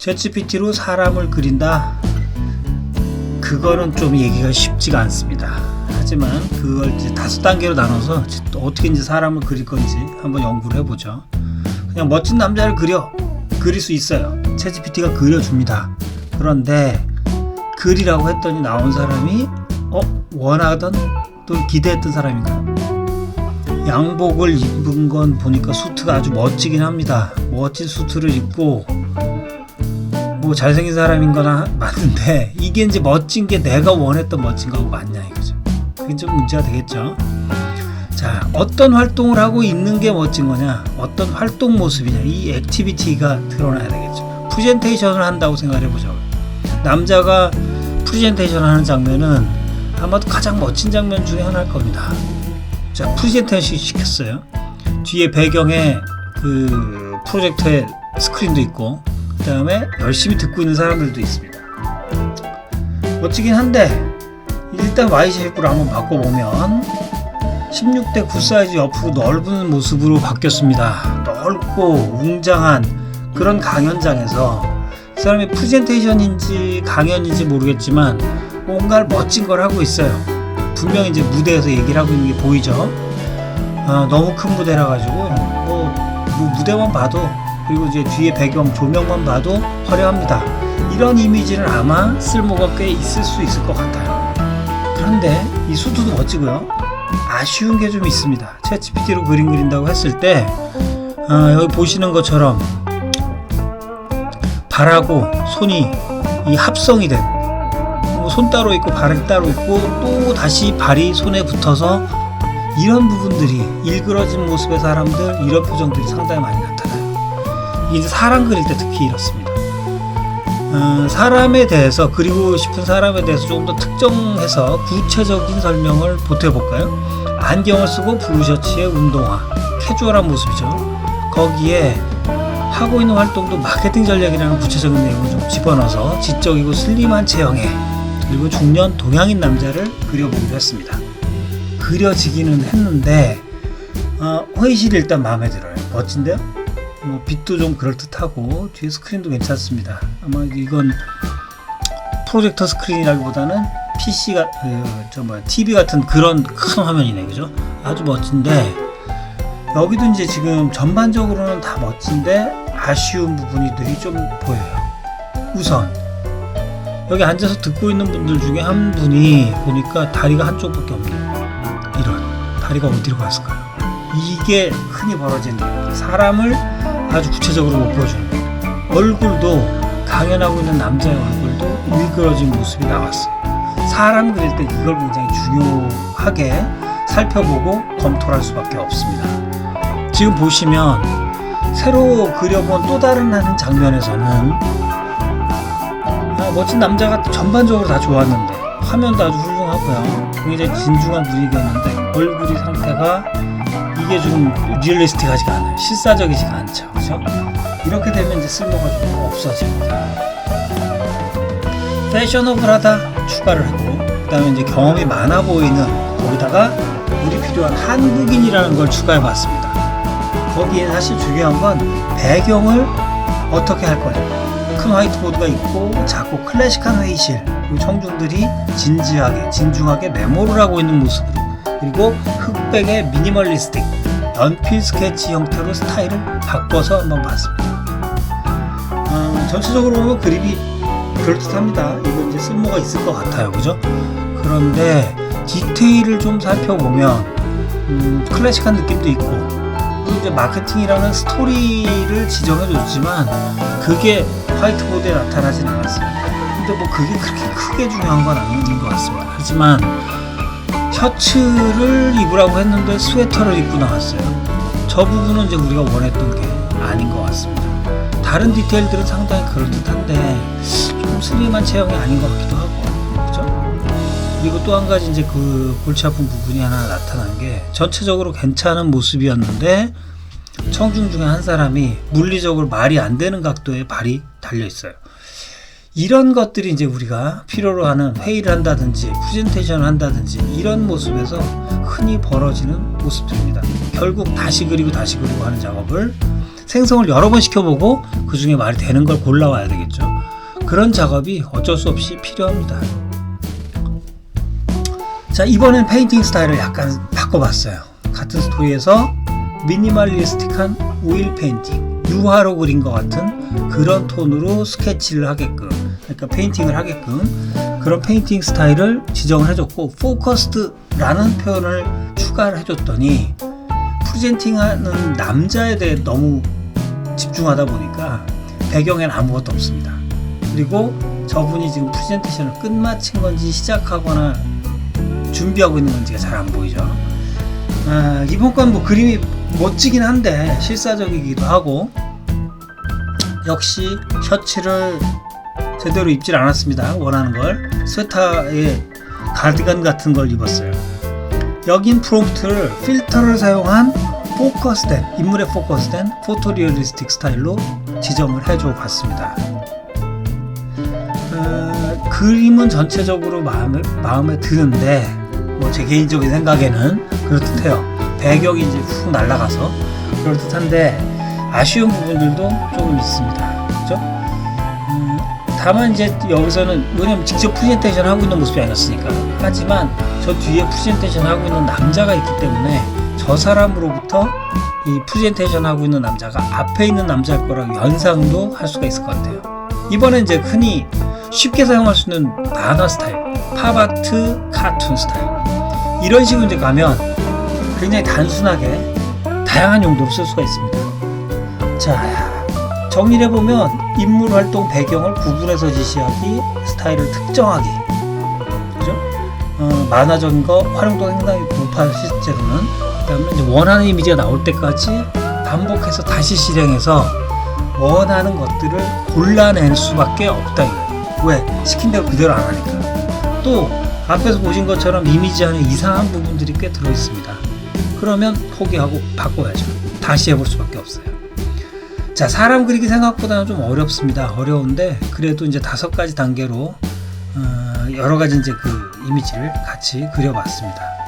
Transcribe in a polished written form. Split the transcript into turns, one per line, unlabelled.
챗GPT로 사람을 그린다? 그거는 좀 얘기가 쉽지가 않습니다. 하지만 그걸 이제 5단계로 나눠서 어떻게 이제 사람을 그릴 건지 한번 연구를 해보죠. 그냥 멋진 남자를 그릴 수 있어요. 챗GPT가 그려줍니다. 그런데 그리라고 했더니 나온 사람이 원하던 또 기대했던 사람인가요? 양복을 입은 건 보니까 수트가 아주 멋지긴 합니다. 멋진 수트를 입고 뭐 잘생긴 사람인 거나 맞는데 이게 이제 멋진 게 내가 원했던 멋진 거하고 맞냐 이거죠. 그게 좀 문제가 되겠죠. 자, 어떤 활동을 하고 있는 게 멋진 거냐, 어떤 활동 모습이냐, 이 액티비티가 드러나야 되겠죠. 프레젠테이션을 한다고 생각을 해보죠. 남자가 프레젠테이션을 하는 장면은 아마도 가장 멋진 장면 중에 하나일 겁니다. 자, 프레젠테이션 시켰어요. 뒤에 배경에 그 프로젝터에 스크린도 있고 그 다음에 열심히 듣고 있는 사람들도 있습니다. 멋지긴 한데 일단 Y쉐입으로 한번 바꿔보면 16대 9 사이즈 옆으로 넓은 모습으로 바뀌었습니다. 넓고 웅장한 그런 강연장에서 그 사람이 프레젠테이션인지 강연인지 모르겠지만 뭔가 멋진 걸 하고 있어요. 분명히 이제 무대에서 얘기를 하고 있는 게 보이죠. 너무 큰 무대라 가지고 뭐 무대만 봐도, 그리고 이제 뒤에 배경 조명만 봐도 화려합니다. 이런 이미지는 아마 쓸모가 꽤 있을 수 있을 것 같아요. 그런데 이 수트도 멋지고요. 아쉬운 게 좀 있습니다. 챗GPT로 그림 그린다고 했을 때 여기 보시는 것처럼 발하고 손이 이 합성이 된, 손 따로 있고 발이 따로 있고 또 다시 발이 손에 붙어서 이런 부분들이 일그러진 모습의 사람들, 이런 표정들이 상당히 많이 나타나요. 이게 이제 사람 그릴 때 특히 이렇습니다. 사람에 대해서, 그리고 싶은 사람에 대해서 조금 더 특정해서 구체적인 설명을 보태볼까요? 안경을 쓰고 블루셔츠에 운동화, 캐주얼한 모습이죠. 거기에 하고 있는 활동도 마케팅 전략이라는 구체적인 내용을 좀 집어넣어서 지적이고 슬림한 체형에, 그리고 중년 동양인 남자를 그려보기로 했습니다. 그려지기는 했는데 회의실이 일단 마음에 들어요. 멋진데요? 빛도 좀 그럴듯하고 뒤에 스크린도 괜찮습니다. 아마 이건 프로젝터 스크린이라기보다는 PC가 TV 같은 그런 큰 화면이네, 그죠? 아주 멋진데 여기도 이제 지금 전반적으로는 다 멋진데 아쉬운 부분들이 좀 보여요. 우선 여기 앉아서 듣고 있는 분들 중에 한 분이 보니까 다리가 한쪽밖에 없네요. 이런 다리가 어디로 갔을까요? 이게 흔히 벌어지는 일입니다. 사람을 아주 구체적으로 못 보여주는 거예요. 얼굴도 강연하고 있는 남자의 얼굴도 일그러진 모습이 나왔어요. 사람 그릴 때 이걸 굉장히 중요하게 살펴보고 검토를 할 수밖에 없습니다. 지금 보시면 새로 그려본 또 다른 한 장면에서는 멋진 남자가 전반적으로 다 좋았는데 화면도 아주 훌륭하고요. 굉장히 진중한 분위기였는데 얼굴이 상태가 이게 좀 리얼리스틱하지가 않아요. 실사적이지가 않죠. 그죠? 이렇게 되면 이제 쓸모가 좀 없어집니다. 패셔너블하다 추가를 하고, 그 다음에 이제 경험이 많아 보이는, 거기다가 우리 필요한 한국인이라는 걸 추가해 봤습니다. 거기에 사실 중요한 건 배경을 어떻게 할 거냐. 큰 화이트보드가 있고 작고 클래식한 회의실, 그리고 청중들이 진중하게 메모를 하고 있는 모습으로, 그리고 흑백의 미니멀리스틱 연필 스케치 형태로 스타일을 바꿔서 한번 봤습니다. 전체적으로 보면 그림이 그럴듯합니다. 이거 이제 쓸모가 있을 것 같아요, 그죠? 그런데 디테일을 좀 살펴보면 클래식한 느낌도 있고, 그리고 이제 마케팅이라는 스토리를 지정해줬지만 그게 화이트보드에 나타나진 않았습니다. 근데 뭐 그게 그렇게 크게 중요한 건 아닌 것 같습니다. 하지만 셔츠를 입으라고 했는데 스웨터를 입고 나왔어요. 저 부분은 이제 우리가 원했던 게 아닌 것 같습니다. 다른 디테일들은 상당히 그럴듯한데 좀 슬림한 체형이 아닌 것 같기도 하고, 그죠? 그리고 또 한 가지 이제 그 골치 아픈 부분이 하나 나타난 게, 전체적으로 괜찮은 모습이었는데 청중 중에 한 사람이 물리적으로 말이 안 되는 각도에 발이 달려 있어요. 이런 것들이 이제 우리가 필요로 하는 회의를 한다든지 프레젠테이션을 한다든지 이런 모습에서 흔히 벌어지는 모습들입니다. 결국 다시 그리고 하는 작업을 생성을 여러 번 시켜보고 그 중에 말이 되는 걸 골라와야 되겠죠. 그런 작업이 어쩔 수 없이 필요합니다. 자, 이번엔 페인팅 스타일을 약간 바꿔봤어요. 같은 스토리에서 미니멀리스틱한 오일 페인팅, 유화로 그린 것 같은 그런 톤으로 스케치를 하게끔, 그러니까 페인팅을 하게끔 그런 페인팅 스타일을 지정을 해줬고, 포커스드라는 표현을 추가를 해줬더니 프레젠팅하는 남자에 대해 너무 집중하다 보니까 배경에는 아무것도 없습니다. 그리고 저분이 지금 프레젠테이션을 끝마친 건지 시작하거나 준비하고 있는 건지가 잘 안 보이죠. 이번 건 뭐 그림이 멋지긴 한데 실사적이기도 하고, 역시 셔츠를 제대로 입질 않았습니다. 원하는 걸 스웨터에 가디건 같은 걸 입었어요. 여긴 프롬프트를 필터를 사용한 포커스된, 인물에 포커스된 포토리얼리스틱 스타일로 지정을 해줘 봤습니다. 그림은 전체적으로 마음에 드는데, 뭐 제 개인적인 생각에는 그렇듯해요. 배경이 이제 훅 날아가서 그렇듯한데 아쉬운 부분들도 조금 있습니다. 그렇죠? 다만 이제 여기서는, 왜냐면 직접 프레젠테이션 하고 있는 모습이 아니었으니까. 하지만 저 뒤에 프레젠테이션 하고 있는 남자가 있기 때문에 저 사람으로부터 이 프레젠테이션 하고 있는 남자가 앞에 있는 남자일 거라고 연상도 할 수가 있을 것 같아요. 이번엔 이제 흔히 쉽게 사용할 수 있는 만화 스타일, 팝아트, 카툰 스타일, 이런 식으로 이제 가면 굉장히 단순하게 다양한 용도로 쓸 수가 있습니다. 자, 정리를 해보면 인물 활동 배경을 구분해서 지시하기, 스타일을 특정하기, 그죠? 만화적인 거 활용도가 상당히 높아요, 실제로는. 그 다음에 이제 원하는 이미지가 나올 때까지 반복해서 다시 실행해서 원하는 것들을 골라낼 수밖에 없다 이거예요. 왜? 시킨 대로 그대로 안 하니까. 또 앞에서 보신 것처럼 이미지 안에 이상한 부분들이 꽤 들어있습니다. 그러면 포기하고 바꿔야죠. 다시 해볼 수밖에 없어요. 자, 사람 그리기 생각보다는 좀 어렵습니다. 어려운데 그래도 이제 5가지 단계로 여러 가지 이제 그 이미지를 같이 그려봤습니다.